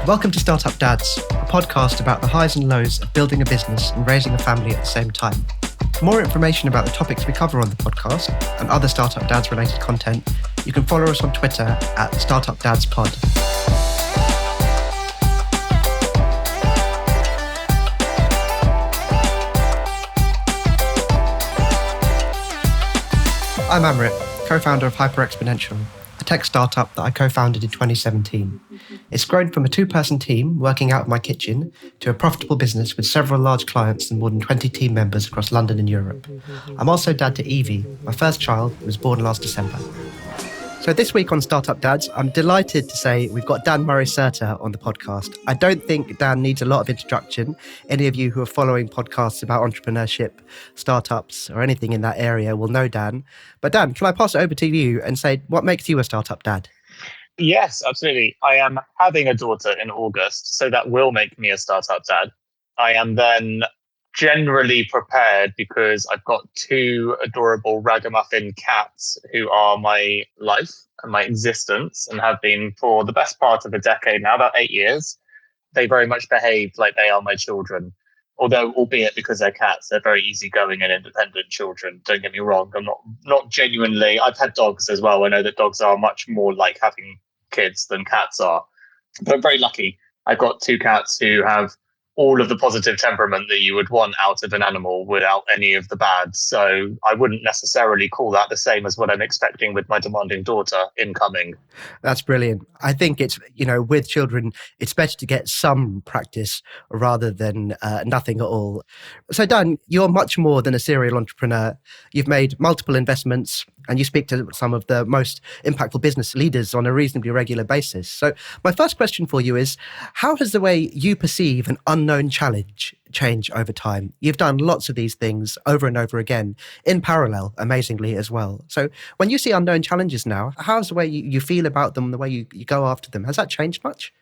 Welcome to Startup Dads, a podcast about the highs and lows of building a business and raising a family at the same time. For more information about the topics we cover on the podcast and other Startup Dads related content, you can follow us on Twitter at StartupDadsPod. I'm Amrit, co-founder of Hyper-Exponential, a tech startup that I co-founded in 2017. It's grown from a two-person team working out of my kitchen to a profitable business with several large clients and more than 20 team members across London and Europe. I'm also dad to Evie, my first child, who was born last December. So this week on Startup Dads, I'm delighted to say we've got Dan Murray-Serter on the podcast. I don't think Dan needs a lot of introduction. Any of you who are following podcasts about entrepreneurship, startups, or anything in that area will know Dan. But Dan, can I pass it over to you and say, what makes you a startup dad? Yes, absolutely. I am having a daughter in August, so that will make me a startup dad. I am then generally prepared because I've got two adorable ragamuffin cats who are my life and my existence and have been for the best part of a decade now, about 8 years. They very much behave like they are my children. Although, albeit because they're cats, they're very easygoing and independent children. Don't get me wrong. I'm not genuinely. I've had dogs as well. I know that dogs are much more like having kids than cats are. But I'm very lucky. I've got two cats who have all of the positive temperament that you would want out of an animal without any of the bad. So I wouldn't necessarily call that the same as what I'm expecting with my demanding daughter incoming. That's brilliant. I think it's, with children, it's better to get some practice rather than nothing at all. So Dan, you're much more than a serial entrepreneur. You've made multiple investments and you speak to some of the most impactful business leaders on a reasonably regular basis. So my first question for you is, how has the way you perceive an unknown challenge change over time? You've done lots of these things over and over again in parallel, amazingly as well. So when you see unknown challenges now, how's the way you feel about them, the way you go after them? Has that changed much?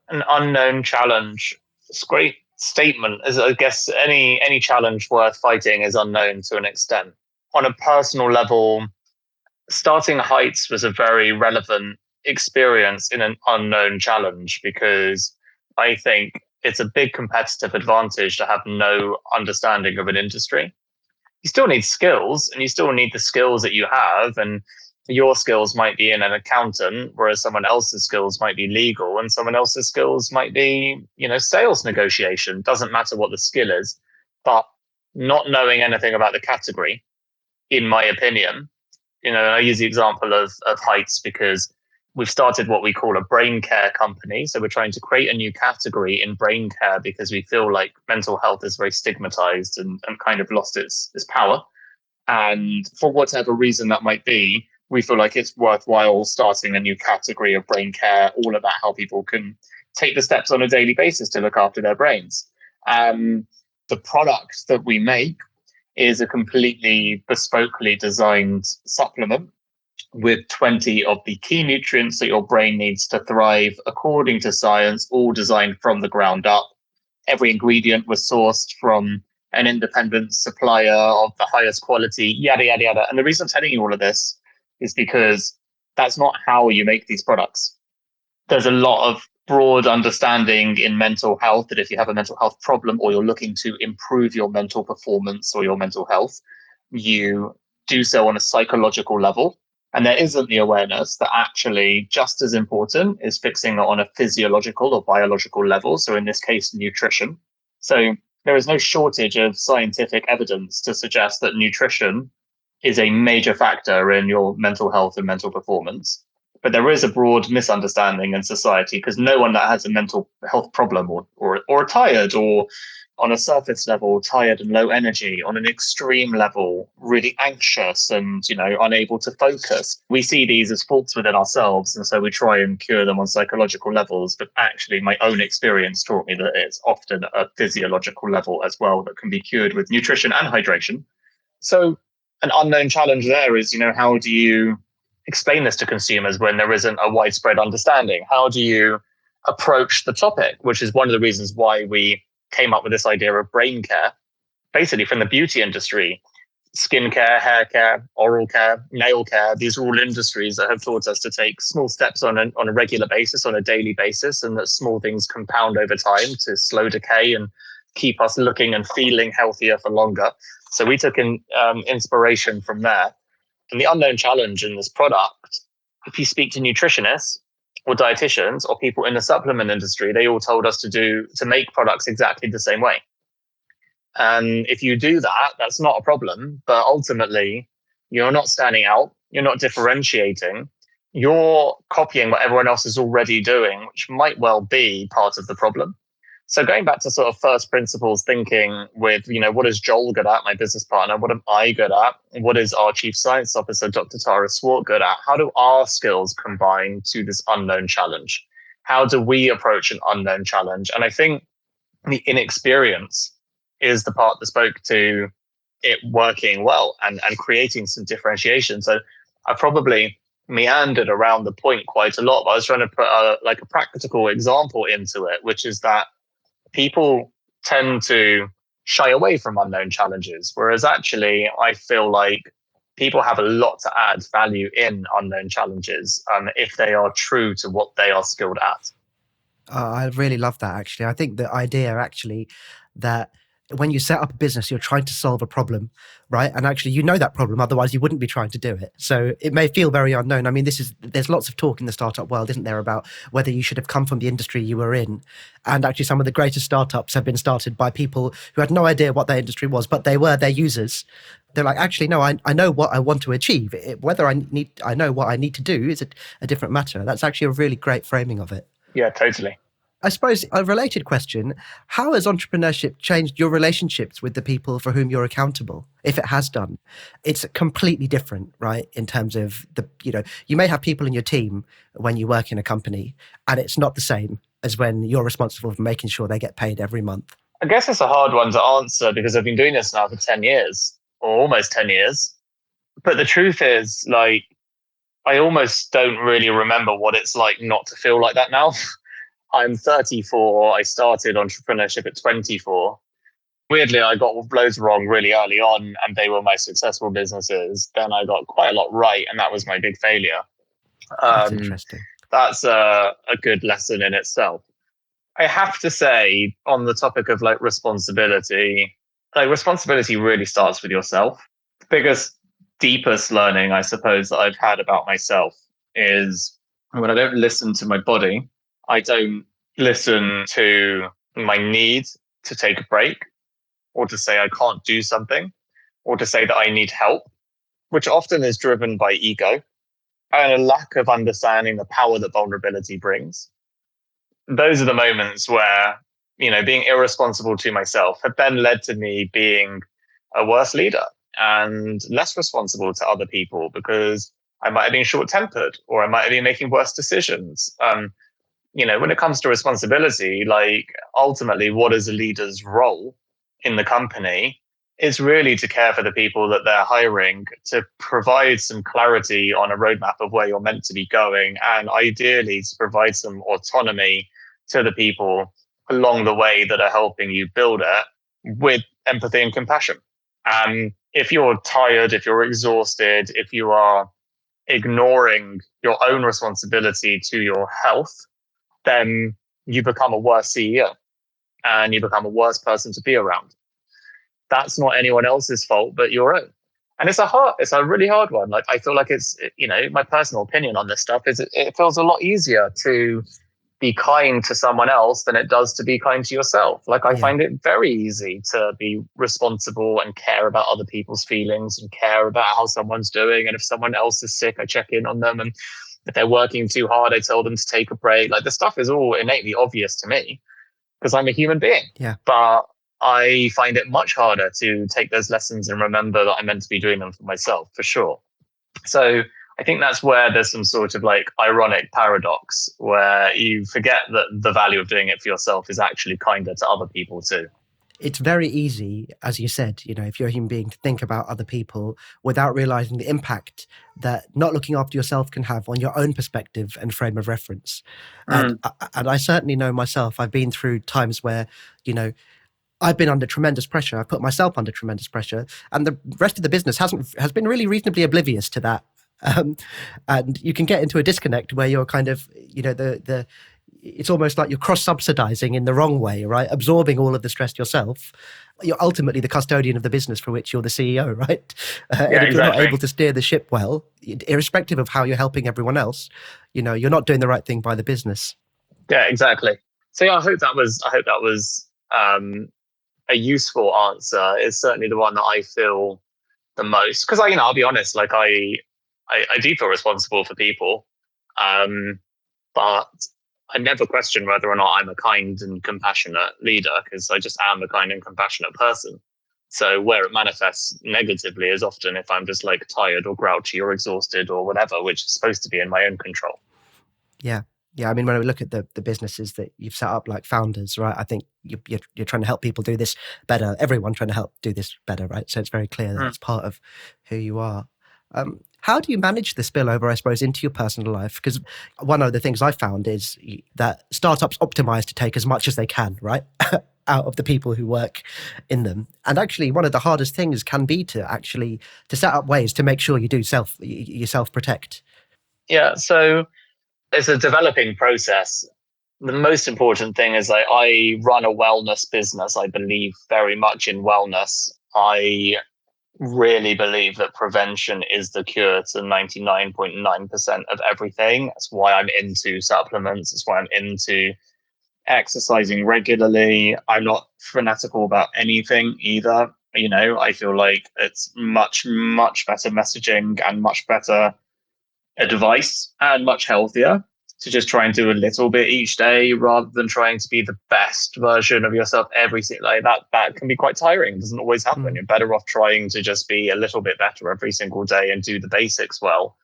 An unknown challenge. It's a great statement. As I guess any challenge worth fighting is unknown to an extent. On a personal level, starting Heights was a very relevant experience in an unknown challenge because I think it's a big competitive advantage to have no understanding of an industry. You still need skills and you still need the skills that you have, and your skills might be in an accountant, whereas someone else's skills might be legal and someone else's skills might be, sales negotiation. Doesn't matter what the skill is, but not knowing anything about the category, in my opinion, I use the example of Heights because we've started what we call a brain care company. So we're trying to create a new category in brain care because we feel like mental health is very stigmatized and kind of lost its power. And for whatever reason that might be, we feel like it's worthwhile starting a new category of brain care, all about how people can take the steps on a daily basis to look after their brains. The product that we make is a completely bespokely designed supplement with 20 of the key nutrients that your brain needs to thrive according to science, all designed from the ground up. Every ingredient was sourced from an independent supplier of the highest quality, yada, yada, yada. And the reason I'm telling you all of this is because that's not how you make these products. There's a lot of broad understanding in mental health that if you have a mental health problem or you're looking to improve your mental performance or your mental health, you do so on a psychological level. And there isn't the awareness that actually just as important is fixing it on a physiological or biological level. So in this case, nutrition. So there is no shortage of scientific evidence to suggest that nutrition is a major factor in your mental health and mental performance. But there is a broad misunderstanding in society because no one that has a mental health problem or tired or on a surface level, tired and low energy, on an extreme level, really anxious and, unable to focus. We see these as faults within ourselves. And so we try and cure them on psychological levels. But actually, my own experience taught me that it's often a physiological level as well that can be cured with nutrition and hydration. So an unknown challenge there is, how do you explain this to consumers when there isn't a widespread understanding? How do you approach the topic, which is one of the reasons why we came up with this idea of brain care, basically from the beauty industry. skincare, hair care, oral care, nail care. These are all industries that have taught us to take small steps on a regular basis, on a daily basis, and that small things compound over time to slow decay and keep us looking and feeling healthier for longer. So we took inspiration from there. And the unknown challenge in this product, if you speak to nutritionists or dietitians or people in the supplement industry, they all told us to make products exactly the same way. And if you do that, that's not a problem. But ultimately, you're not standing out. You're not differentiating. You're copying what everyone else is already doing, which might well be part of the problem. So going back to sort of first principles thinking with, what is Joel good at, my business partner? What am I good at? What is our chief science officer, Dr. Tara Swart, good at? How do our skills combine to this unknown challenge? How do we approach an unknown challenge? And I think the inexperience is the part that spoke to it working well and creating some differentiation. So I probably meandered around the point quite a lot, but I was trying to put a practical example into it, which is that people tend to shy away from unknown challenges, whereas actually I feel like people have a lot to add value in unknown challenges if they are true to what they are skilled at. I really love that, actually. I think the idea, actually, that when you set up a business, you're trying to solve a problem, right? And actually, you know that problem, otherwise you wouldn't be trying to do it. So it may feel very unknown. I mean, there's lots of talk in the startup world, isn't there, about whether you should have come from the industry you were in. And actually, some of the greatest startups have been started by people who had no idea what their industry was, but they were their users. They're like, actually, no, I know what I want to achieve. Whether I know what I need to do is a different matter. That's actually a really great framing of it. Yeah, totally. I suppose a related question, how has entrepreneurship changed your relationships with the people for whom you're accountable? If it has done, it's completely different, right? In terms of you may have people in your team when you work in a company, and it's not the same as when you're responsible for making sure they get paid every month. I guess it's a hard one to answer because I've been doing this now for 10 years or almost 10 years. But the truth is, I almost don't really remember what it's like not to feel like that now. I'm 34. I started entrepreneurship at 24. Weirdly, I got loads wrong really early on, and they were my successful businesses. Then I got quite a lot right, and that was my big failure. That's interesting. That's a good lesson in itself. I have to say, on the topic of responsibility really starts with yourself. The biggest, deepest learning, I suppose, that I've had about myself is when I don't listen to my body, I don't listen to my need to take a break or to say I can't do something or to say that I need help, which often is driven by ego and a lack of understanding the power that vulnerability brings. Those are the moments where, being irresponsible to myself have then led to me being a worse leader and less responsible to other people because I might have been short-tempered or I might have been making worse decisions. When it comes to responsibility, ultimately, what is a leader's role in the company? It's really to care for the people that they're hiring, to provide some clarity on a roadmap of where you're meant to be going, and ideally to provide some autonomy to the people along the way that are helping you build it with empathy and compassion. If you're tired, if you're exhausted, if you are ignoring your own responsibility to your health, then you become a worse CEO and you become a worse person to be around. That's not anyone else's fault but your own. And it's a really hard one. I feel like it's, my personal opinion on this stuff is it feels a lot easier to be kind to someone else than it does to be kind to yourself. I find it very easy to be responsible and care about other people's feelings and care about how someone's doing. And if someone else is sick, I check in on them. And if they're working too hard, I tell them to take a break. The stuff is all innately obvious to me because I'm a human being. Yeah. But I find it much harder to take those lessons and remember that I'm meant to be doing them for myself, for sure. So I think that's where there's some sort of ironic paradox where you forget that the value of doing it for yourself is actually kinder to other people too. It's very easy, as you said, if you're a human being, to think about other people without realizing the impact that not looking after yourself can have on your own perspective and frame of reference. And I certainly know myself, I've been through times where, I've been under tremendous pressure. I've put myself under tremendous pressure, and the rest of the business has been really reasonably oblivious to that. Um, and you can get into a disconnect where you're kind of, the it's almost like you're cross-subsidizing in the wrong way, right? Absorbing all of the stress yourself. You're ultimately the custodian of the business for which you're the CEO, right? Yeah, And if you're not exactly. able to steer the ship well, irrespective of how you're helping everyone else, you're not doing the right thing by the business. Yeah, exactly. So yeah, I hope that was a useful answer. It's certainly the one that I feel the most, because I'll be honest, like I do feel responsible for people, um, but I never question whether or not I'm a kind and compassionate leader, because I just am a kind and compassionate person. So where it manifests negatively is often if I'm just like tired or grouchy or exhausted or whatever, which is supposed to be in my own control. Yeah. Yeah. I mean, when we look at the businesses that you've set up, like Foundrs, right? I think you're trying to help people do this better. Everyone trying to help do this better, right? So it's very clear that it's part of who you are. How do you manage the spillover, I suppose, into your personal life? Because one of the things I found is that startups optimize to take as much as they can, right? Out of the people who work in them. And actually, one of the hardest things can be to set up ways to make sure you do self protect. Yeah. So it's a developing process. The most important thing is I run a wellness business. I believe very much in wellness. I really believe that prevention is the cure to 99.9% of everything. That's why I'm into supplements. That's why I'm into exercising regularly. I'm not fanatical about anything either. I feel like it's much, much better messaging and much better advice and much healthier to just try and do a little bit each day rather than trying to be the best version of yourself every single like that can be quite tiring. It doesn't always happen. You're better off trying to just be a little bit better every single day and do the basics well.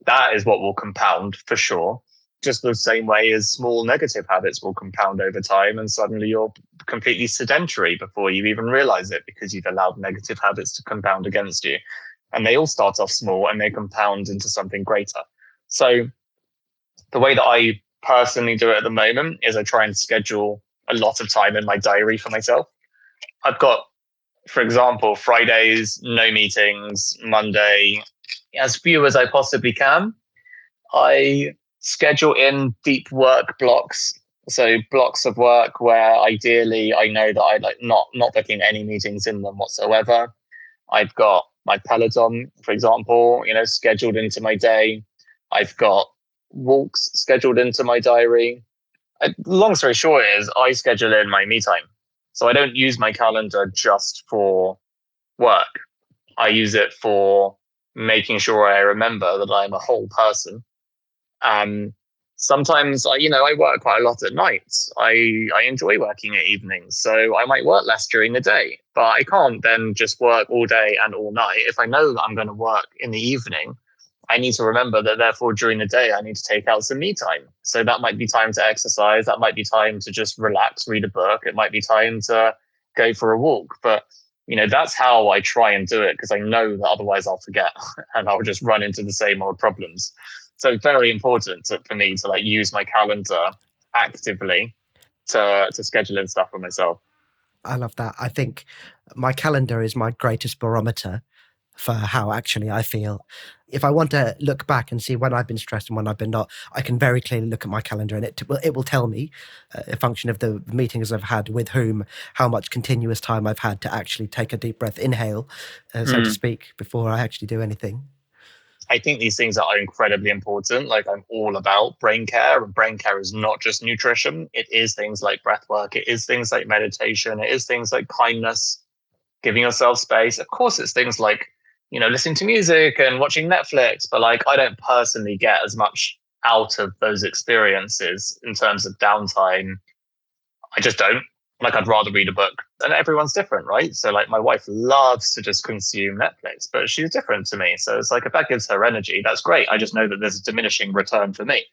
That is what will compound for sure. Just the same way as small negative habits will compound over time, and suddenly you're completely sedentary before you even realize it, because you've allowed negative habits to compound against you. And they all start off small and they compound into something greater. So the way that I personally do it at the moment is I try and schedule a lot of time in my diary for myself. I've got, for example, Fridays, no meetings, Monday, as few as I possibly can. I schedule in deep work blocks. So blocks of work where ideally I know that I like not booking any meetings in them whatsoever. I've got my Peloton, for example, scheduled into my day. I've got walks scheduled into my diary. Long story short is I schedule in my me time. So I don't use my calendar just for work. I use it for making sure I remember that I'm a whole person. Sometimes I work quite a lot at nights. I enjoy working at evenings, so I might work less during the day, but I can't then just work all day and all night. If I know that I'm going to work in the evening, I need to remember that therefore during the day I need to take out some me time. So that might be time to exercise, that might be time to just relax, read a book, it might be time to go for a walk. But that's how I try and do it, because I know that otherwise I'll forget and I'll just run into the same old problems. So very important for me to use my calendar actively to schedule in stuff for myself. I love that. I think my calendar is my greatest barometer for how actually I feel. If I want to look back and see when I've been stressed and when I've been not, I can very clearly look at my calendar, and it will tell me, a function of the meetings I've had with whom, how much continuous time I've had to actually take a deep breath, inhale, so to speak, before I actually do anything. I think these things are incredibly important. Like, I'm all about brain care, and brain care is not just nutrition. It is things like breath work. It is things like meditation. It is things like kindness, giving yourself space. Of course, it's things like, listening to music and watching Netflix, but I don't personally get as much out of those experiences in terms of downtime. I just don't. I'd rather read a book. And everyone's different, right? So my wife loves to just consume Netflix, but she's different to me. So it's if that gives her energy, that's great. I just know that there's a diminishing return for me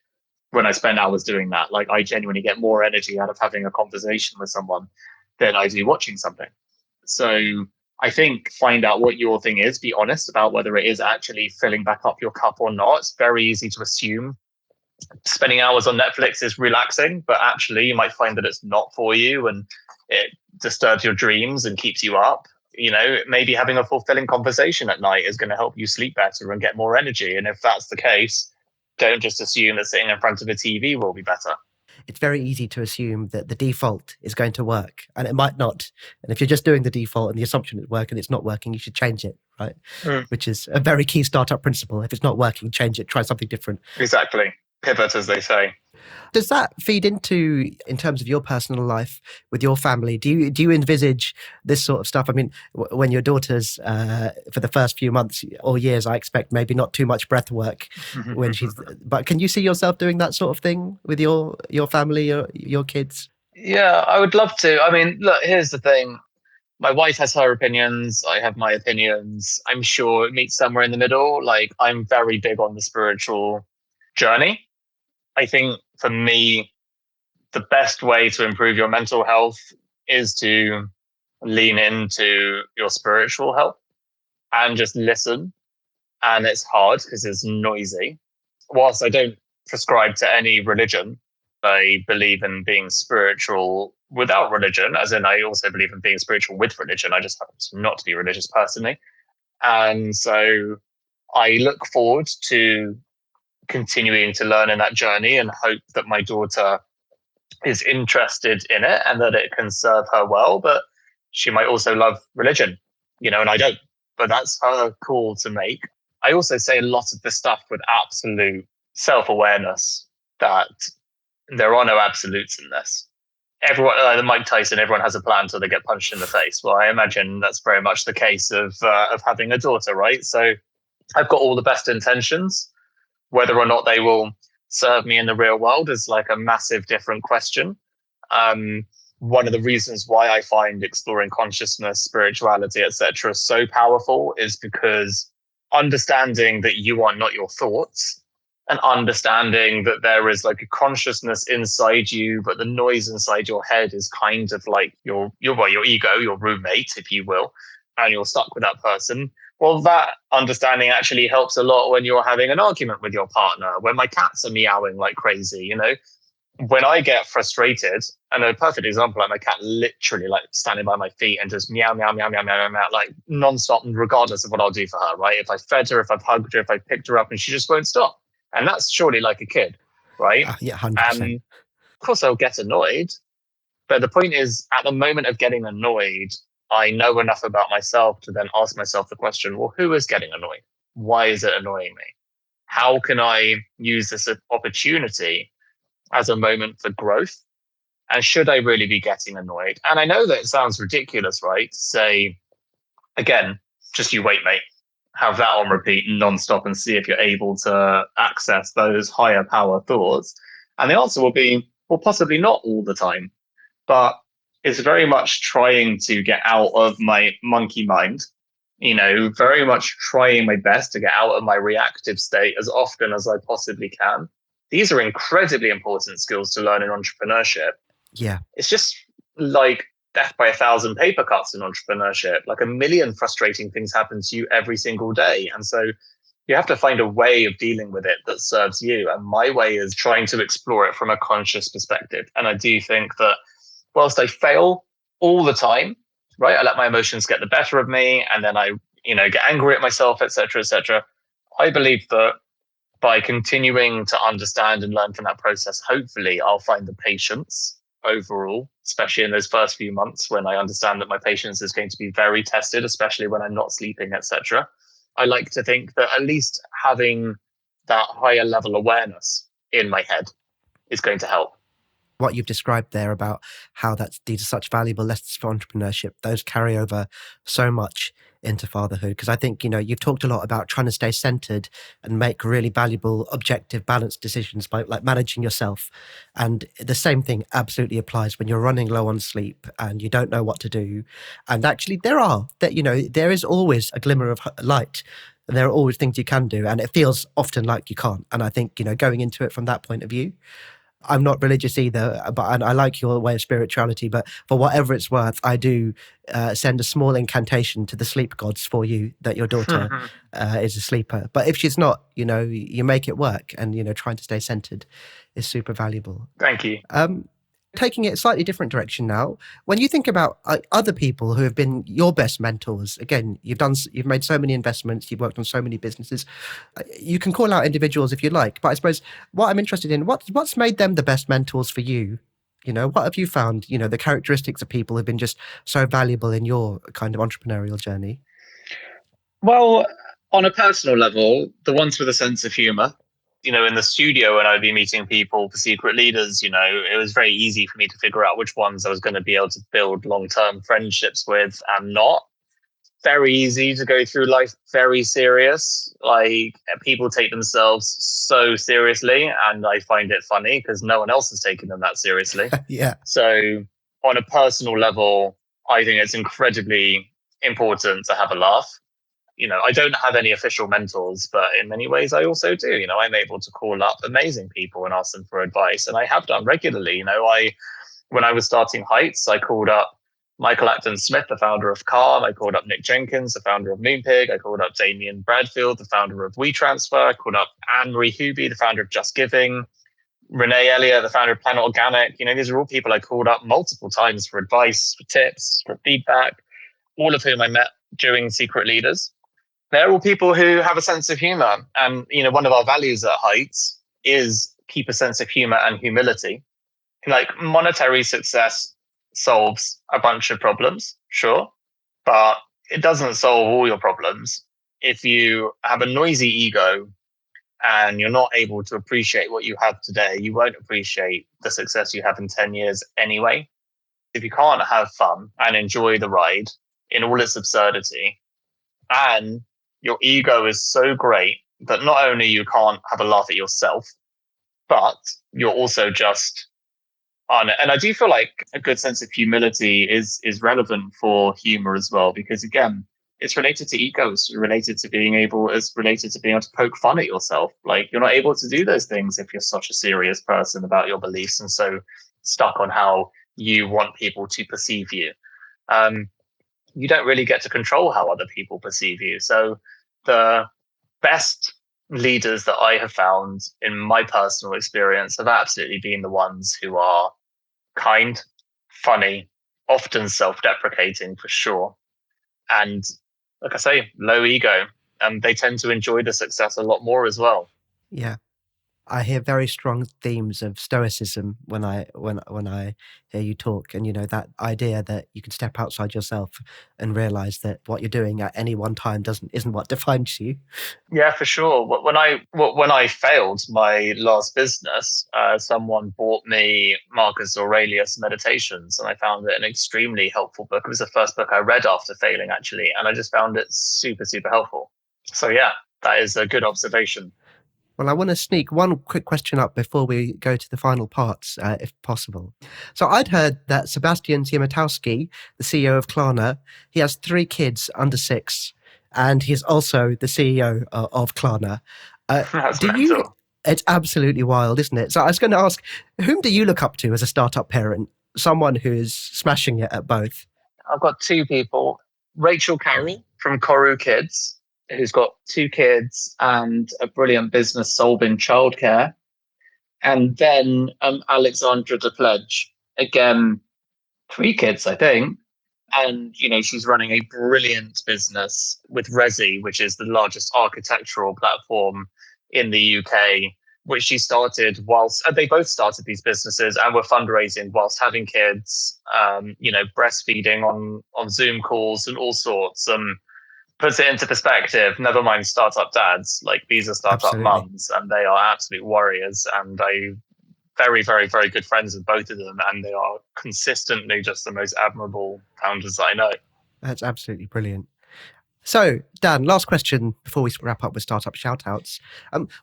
when I spend hours doing that. I genuinely get more energy out of having a conversation with someone than I do watching something. So I think find out what your thing is, be honest about whether it is actually filling back up your cup or not. It's very easy to assume spending hours on Netflix is relaxing, but actually you might find that it's not for you and it disturbs your dreams and keeps you up. Maybe having a fulfilling conversation at night is going to help you sleep better and get more energy. And if that's the case, don't just assume that sitting in front of a TV will be better. It's very easy to assume that the default is going to work, and it might not. And if you're just doing the default and the assumption it works and it's not working, you should change it, right? Which is a very key startup principle. If it's not working, change it, try something different. Exactly. Pivot, as they say. Does that feed into, in terms of your personal life with your family? Do you envisage this sort of stuff? I mean, when your daughter's for the first few months or years, I expect maybe not too much breath work when she's. But can you see yourself doing that sort of thing with your family, your kids? Yeah, I would love to. I mean, look, here's the thing. My wife has her opinions. I have my opinions. I'm sure it meets somewhere in the middle. Like, I'm very big on the spiritual journey. I think for me, the best way to improve your mental health is to lean into your spiritual health and just listen. And it's hard because it's noisy. Whilst I don't prescribe to any religion, I believe in being spiritual without religion, as in I also believe in being spiritual with religion. I just happen not to be religious personally. And so I look forward to continuing to learn in that journey and hope that my daughter is interested in it and that it can serve her well. But she might also love religion, and I don't. But that's her call to make. I also say a lot of this stuff with absolute self-awareness that there are no absolutes in this. Everyone, Mike Tyson, everyone has a plan until they get punched in the face. Well, I imagine that's very much the case of having a daughter, right? So I've got all the best intentions. Whether or not they will serve me in the real world is like a massive different question. One of the reasons why I find exploring consciousness, spirituality, etc., so powerful is because understanding that you are not your thoughts and understanding that there is like a consciousness inside you, but the noise inside your head is kind of like your ego, your roommate, if you will, and you're stuck with that person. Well, that understanding actually helps a lot when you're having an argument with your partner, when my cats are meowing like crazy, When I get frustrated, and a perfect example, like my cat literally like standing by my feet and just meow, meow, meow, meow, meow, meow, meow, like nonstop, and regardless of what I'll do for her, right? If I fed her, if I've hugged her, if I picked her up, and she just won't stop. And that's surely like a kid, right? Yeah, 100%. Of course, I'll get annoyed. But the point is, at the moment of getting annoyed, I know enough about myself to then ask myself the question, well, who is getting annoyed? Why is it annoying me? How can I use this opportunity as a moment for growth? And should I really be getting annoyed? And I know that it sounds ridiculous, right? To say, again, just you wait, mate. Have that on repeat nonstop and see if you're able to access those higher power thoughts. And the answer will be, well, possibly not all the time. But it's very much trying to get out of my monkey mind, very much trying my best to get out of my reactive state as often as I possibly can. These are incredibly important skills to learn in entrepreneurship. Yeah. It's just like death by 1,000 paper cuts in entrepreneurship. Like 1,000,000 frustrating things happen to you every single day. And so you have to find a way of dealing with it that serves you. And my way is trying to explore it from a conscious perspective. And I do think that whilst I fail all the time, right? I let my emotions get the better of me, and then I, get angry at myself, etc., etc. I believe that by continuing to understand and learn from that process, hopefully I'll find the patience overall, especially in those first few months when I understand that my patience is going to be very tested, especially when I'm not sleeping, etc. I like to think that at least having that higher level awareness in my head is going to help. What you've described there about how these are such valuable lessons for entrepreneurship, those carry over so much into fatherhood. Because I think, you've talked a lot about trying to stay centered and make really valuable, objective, balanced decisions by like managing yourself. And the same thing absolutely applies when you're running low on sleep and you don't know what to do. And actually there is always a glimmer of light. And there are always things you can do. And it feels often like you can't. And I think, going into it from that point of view, I'm not religious either, but I like your way of spirituality. But for whatever it's worth, I do send a small incantation to the sleep gods for you that your daughter is a sleeper. But if she's not, you make it work, and trying to stay centered is super valuable. Thank you. Taking it a slightly different direction now, when you think about other people who have been your best mentors, again, you've made so many investments, you've worked on so many businesses. You can call out individuals if you like, but I suppose what I'm interested in, what's made them the best mentors for you? What have you found? The characteristics of people who've been just so valuable in your kind of entrepreneurial journey. Well, on a personal level, the ones with a sense of humor. In the studio when I'd be meeting people for secret leaders, it was very easy for me to figure out which ones I was going to be able to build long-term friendships with and not. Very easy to go through life very serious. Like, people take themselves so seriously, and I find it funny because no one else is taking them that seriously. Yeah. So on a personal level, I think it's incredibly important to have a laugh. I don't have any official mentors, but in many ways I also do. I'm able to call up amazing people and ask them for advice. And I have done regularly. When I was starting Heights, I called up Michael Acton Smith, the founder of Calm. I called up Nick Jenkins, the founder of Moonpig. I called up Damien Bradfield, the founder of WeTransfer. I called up Anne-Marie Huby, the founder of Just Giving. Renee Elliott, the founder of Planet Organic. These are all people I called up multiple times for advice, for tips, for feedback, all of whom I met during Secret Leaders. They're all people who have a sense of humor. And, one of our values at Heights is keep a sense of humor and humility. Like, monetary success solves a bunch of problems, sure, but it doesn't solve all your problems. If you have a noisy ego and you're not able to appreciate what you have today, you won't appreciate the success you have in 10 years anyway. If you can't have fun and enjoy the ride in all its absurdity, and your ego is so great that not only you can't have a laugh at yourself, but you're also just on it. And I do feel like a good sense of humility is relevant for humor as well, because again, it's related to ego, it's related to being able to poke fun at yourself. Like, you're not able to do those things if you're such a serious person about your beliefs and so stuck on how you want people to perceive you. You don't really get to control how other people perceive you. So the best leaders that I have found in my personal experience have absolutely been the ones who are kind, funny, often self-deprecating for sure. And like I say, low ego. And they tend to enjoy the success a lot more as well. Yeah. I hear very strong themes of stoicism when I hear you talk, and that idea that you can step outside yourself and realize that what you're doing at any one time isn't what defines you. Yeah, for sure. When I failed my last business, someone bought me Marcus Aurelius Meditations, and I found it an extremely helpful book. It was the first book I read after failing, actually, and I just found it super, super helpful. So yeah, that is a good observation. Well, I want to sneak one quick question up before we go to the final parts, if possible. So I'd heard that Sebastian Siemiatowski, the CEO of Klarna, he has 3 kids under 6, and he's also the CEO of Klarna. That's mental. It's absolutely wild, isn't it? So I was going to ask, whom do you look up to as a startup parent? Someone who is smashing it at both. I've got 2 people. Rachel Carroll from Koru Kids, who's got 2 kids and a brilliant business, Solving Childcare. And then Alexandra DePledge, again, 3 kids, I think. And, she's running a brilliant business with Resi, which is the largest architectural platform in the UK, which she started whilst they both started these businesses and were fundraising whilst having kids, breastfeeding on Zoom calls and all sorts. Puts it into perspective. Never mind startup dads, like these are startup mums, and they are absolute warriors. And I very, very, very good friends with both of them, and they are consistently just the most admirable founders that I know. That's absolutely brilliant. So, Dan, last question before we wrap up with startup shoutouts.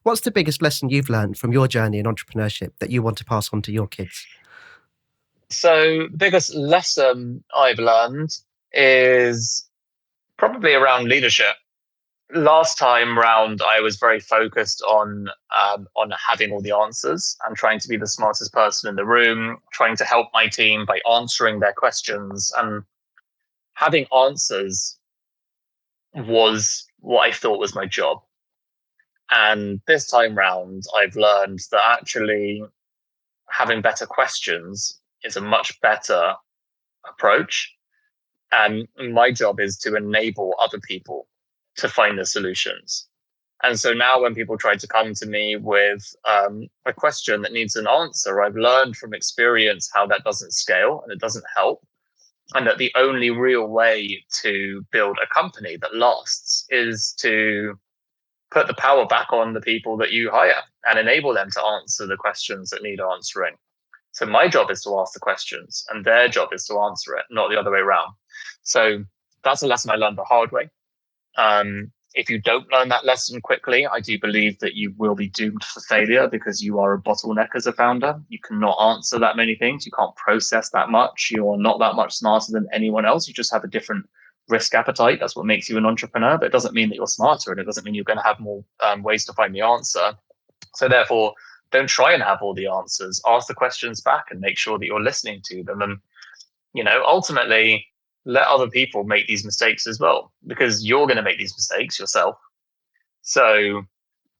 What's the biggest lesson you've learned from your journey in entrepreneurship that you want to pass on to your kids? So, the biggest lesson I've learned is probably around leadership. Last time round, I was very focused on having all the answers and trying to be the smartest person in the room, trying to help my team by answering their questions. And having answers was what I thought was my job. And this time round, I've learned that actually having better questions is a much better approach. And my job is to enable other people to find the solutions. And so now when people try to come to me with a question that needs an answer, I've learned from experience how that doesn't scale and it doesn't help. And that the only real way to build a company that lasts is to put the power back on the people that you hire and enable them to answer the questions that need answering. So my job is to ask the questions and their job is to answer it, not the other way around. So that's a lesson I learned the hard way. If you don't learn that lesson quickly, I do believe that you will be doomed for failure because you are a bottleneck as a founder. You cannot answer that many things. You can't process that much. You're not that much smarter than anyone else. You just have a different risk appetite. That's what makes you an entrepreneur, but it doesn't mean that you're smarter and it doesn't mean you're going to have more ways to find the answer. So therefore, don't try and have all the answers. Ask the questions back and make sure that you're listening to them. And, ultimately, let other people make these mistakes as well, because you're going to make these mistakes yourself. So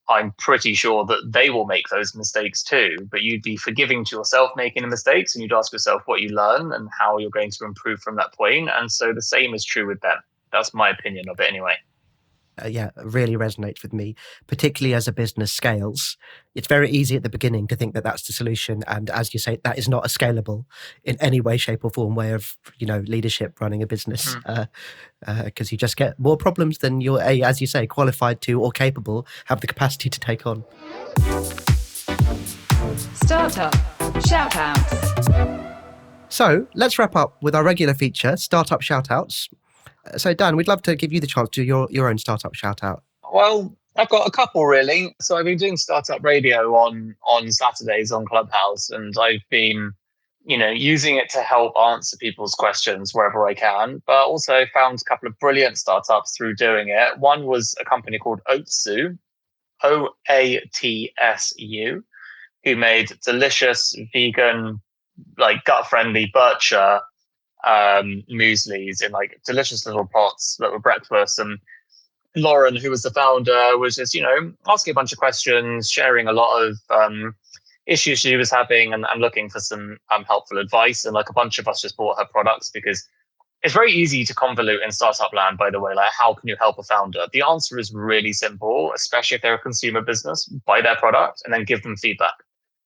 I'm pretty sure that they will make those mistakes too, but you'd be forgiving to yourself making the mistakes and you'd ask yourself what you learn and how you're going to improve from that point. And so the same is true with them. That's my opinion of it anyway. Really resonates with me, particularly as a business scales. It's very easy at the beginning to think that that's the solution. And as you say, that is not a scalable in any way, shape or form way of, leadership running a business, because you just get more problems than you're, as you say, qualified to or capable, have the capacity to take on. Startup shoutouts. So let's wrap up with our regular feature, Startup Shoutouts. So Dan, we'd love to give you the chance to do your own startup shout out. Well, I've got a couple really. So I've been doing startup radio on Saturdays on Clubhouse, and I've been, using it to help answer people's questions wherever I can. But also found a couple of brilliant startups through doing it. One was a company called Oatsu, Oatsu, who made delicious vegan, like gut-friendly Bircher mueslis in like delicious little pots that were breakfast. And Lauren, who was the founder, was just, asking a bunch of questions, sharing a lot of issues she was having and looking for some helpful advice. And like a bunch of us just bought her products because it's very easy to convolute in startup land, by the way. Like, how can you help a founder? The answer is really simple, especially if they're a consumer business. Buy their product and then give them feedback.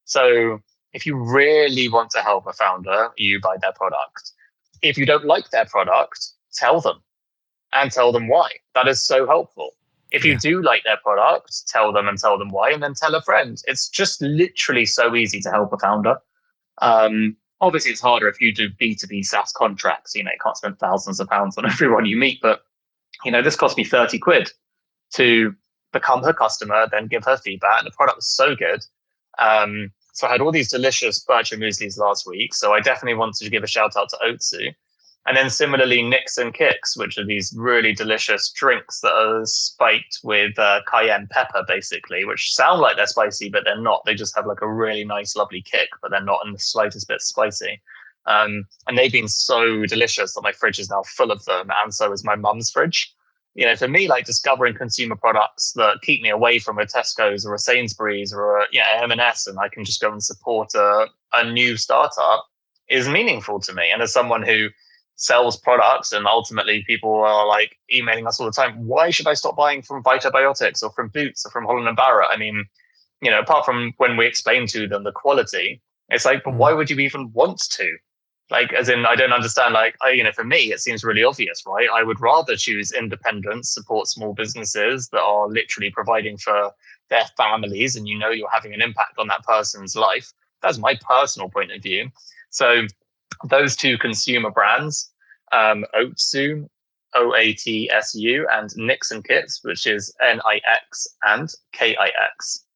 So if you really want to help a founder, you buy their product. If you don't like their product, tell them and tell them why. That is so helpful. If you do like their product, tell them and tell them why, and then tell a friend. It's just literally so easy to help a founder. Obviously, it's harder if you do B2B SaaS contracts. You can't spend thousands of pounds on everyone you meet. But, this cost me 30 quid to become her customer, then give her feedback. And the product was so good. So I had all these delicious Bircher mueslis last week. So I definitely wanted to give a shout out to Oatsu. And then similarly, Nicks and Kicks, which are these really delicious drinks that are spiked with cayenne pepper, basically, which sound like they're spicy, but they're not. They just have like a really nice, lovely kick, but they're not in the slightest bit spicy. And they've been so delicious that my fridge is now full of them. And so is my mum's fridge. For me, like discovering consumer products that keep me away from a Tesco's or a Sainsbury's or a M&S, and I can just go and support a new startup is meaningful to me. And as someone who sells products and ultimately people are like emailing us all the time, why should I stop buying from Vitabiotics or from Boots or from Holland & Barrett? I mean, apart from when we explain to them the quality, it's like, but why would you even want to? Like, as in, I don't understand. Like, for me, it seems really obvious, right? I would rather choose independence, support small businesses that are literally providing for their families, and you're having an impact on that person's life. That's my personal point of view. So those two consumer brands, Oatsu, Oatsu, and Nicks and Kits, which is Nix and Kix.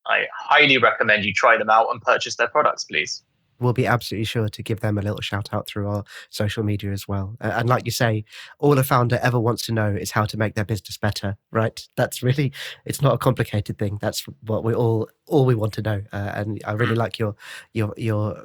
I highly recommend you try them out and purchase their products, please. We'll be absolutely sure to give them a little shout out through our social media as well. And like you say, all a founder ever wants to know is how to make their business better, right? That's really, it's not a complicated thing. That's what all we want to know. And I really like your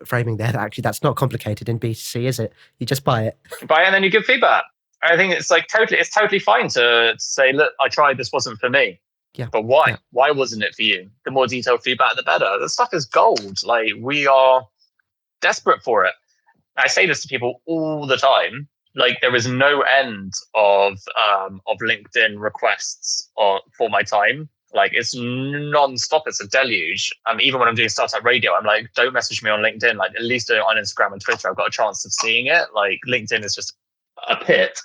framing there. That actually, that's not complicated in B2C, is it? You just buy it. Buy it and then you give feedback. I think it's totally fine to say, look, I tried, this wasn't for me. Yeah. But why? Yeah. Why wasn't it for you? The more detailed feedback, the better. The stuff is gold. Like, we are desperate for it. I say this to people all the time. Like, there is no end of LinkedIn requests for my time. Like, it's non-stop. It's a deluge. Even when I'm doing Startup Radio, I'm like, don't message me on LinkedIn. Like, at least do it on Instagram and Twitter. I've got a chance of seeing it. Like, LinkedIn is just a pit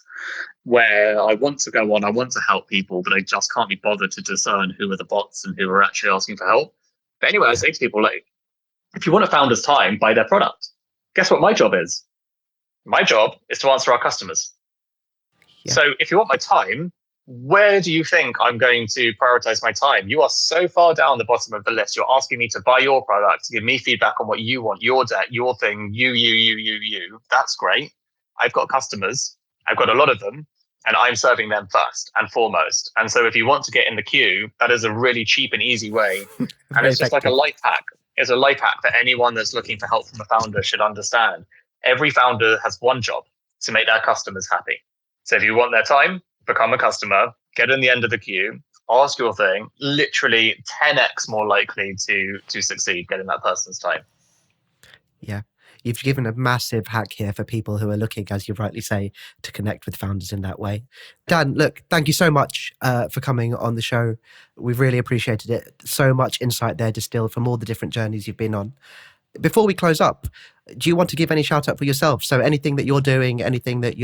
where I want to go on. I want to help people, but I just can't be bothered to discern who are the bots and who are actually asking for help. But anyway, I say to people, like, if you want a founder's time, buy their product. Guess what my job is? My job is to answer our customers. Yeah. So if you want my time, where do you think I'm going to prioritize my time? You are so far down the bottom of the list. You're asking me to buy your product, to give me feedback on what you want, your debt, your thing, you. That's great. I've got customers. I've got a lot of them, and I'm serving them first and foremost. And so if you want to get in the queue, that is a really cheap and easy way. And it's just like a life hack. It's a life hack that anyone that's looking for help from a founder should understand. Every founder has one job: to make their customers happy. So if you want their time, become a customer, get in the end of the queue, ask your thing, literally 10x more likely to succeed getting that person's time. Yeah. You've given a massive hack here for people who are looking, as you rightly say, to connect with founders in that way. Dan, look, thank you so much for coming on the show. We've really appreciated it. So much insight there distilled from all the different journeys you've been on. Before we close up, do you want to give any shout out for yourself? So anything that you're doing, anything that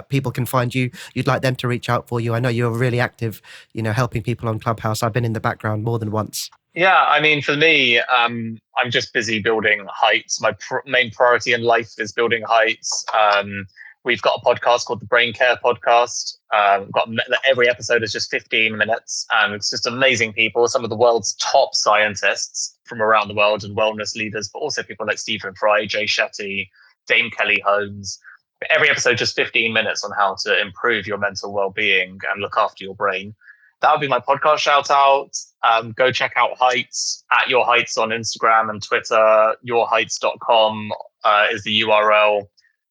people can find you, you'd like them to reach out for you. I know you're really active, helping people on Clubhouse. I've been in the background more than once. Yeah, I mean, for me, I'm just busy building heights. My main priority in life is building heights. We've got a podcast called the Brain Care Podcast. Every episode is just 15 minutes, and it's just amazing people, some of the world's top scientists from around the world and wellness leaders, but also people like Stephen Fry, Jay Shetty, Dame Kelly Holmes. Every episode just 15 minutes on how to improve your mental well-being and look after your brain. That would be my podcast shout out. Go check out Heights, at Your Heights on Instagram and Twitter. yourheights.com is the URL.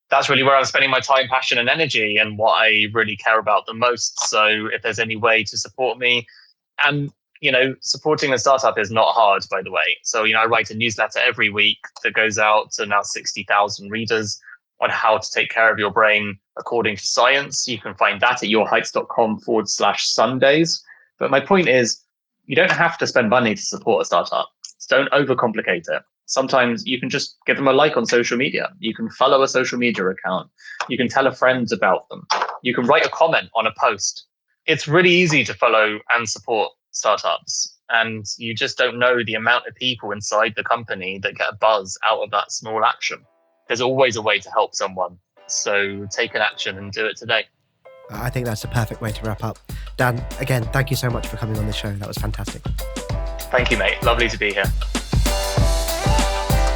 That's really where I'm spending my time, passion, and energy, and what I really care about the most. So if there's any way to support me, and supporting a startup is not hard, by the way. So I write a newsletter every week that goes out to now 60,000 readers on how to take care of your brain according to science. You can find that at yourheights.com/Sundays. But my point is, you don't have to spend money to support a startup. So don't overcomplicate it. Sometimes you can just give them a like on social media. You can follow a social media account. You can tell a friend about them. You can write a comment on a post. It's really easy to follow and support startups. And you just don't know the amount of people inside the company that get a buzz out of that small action. There's always a way to help someone. So take an action and do it today. I think that's the perfect way to wrap up. Dan, again, thank you so much for coming on the show. That was fantastic. Thank you, mate. Lovely to be here.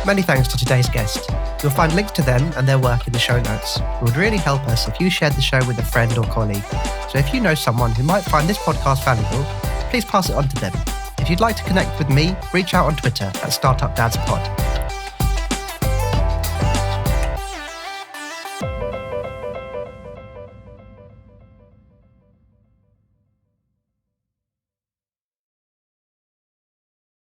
Many thanks to today's guest. You'll find links to them and their work in the show notes. It would really help us if you shared the show with a friend or colleague. So if you know someone who might find this podcast valuable, please pass it on to them. If you'd like to connect with me, reach out on Twitter at StartupDadsPod.